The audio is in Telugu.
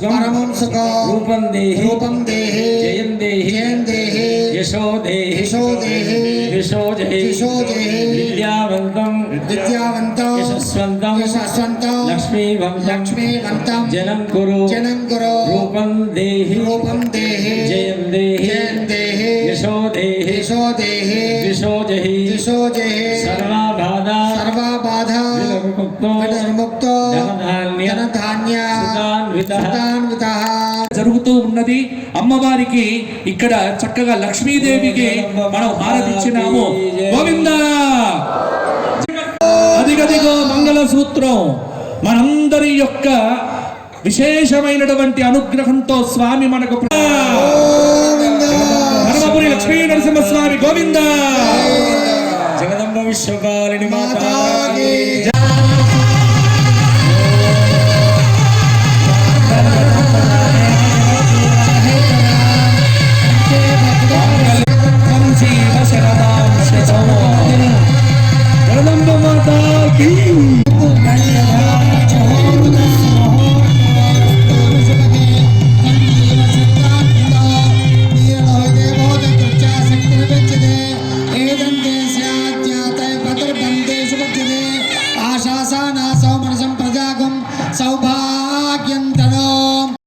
परमं सुखं रूपं देहि जयं देहि यशो देहि विद्यावन्तं यशस्वन्तं लक्ष्मीवन्तं जनं कुरु रूपं देहि जयं देहि यशो देहि सर्वाबाधा विनिर्मुक्तो धनधान्य జరుగుతూ ఉన్నది. అమ్మవారికి ఇక్కడ చక్కగా లక్ష్మీదేవికి మనం హారతిచ్చినాము. గోవిందా అదిగదిగో మంగళ సూత్రం మనందరి యొక్క విశేషమైనటువంటి అనుగ్రహంతో స్వామి మనకు ధర్మపురి లక్ష్మీ నరసింహస్వామి గోవిందా. జగదంబ విశ్వకాలిని మాతా జగదంబ మాతా కీ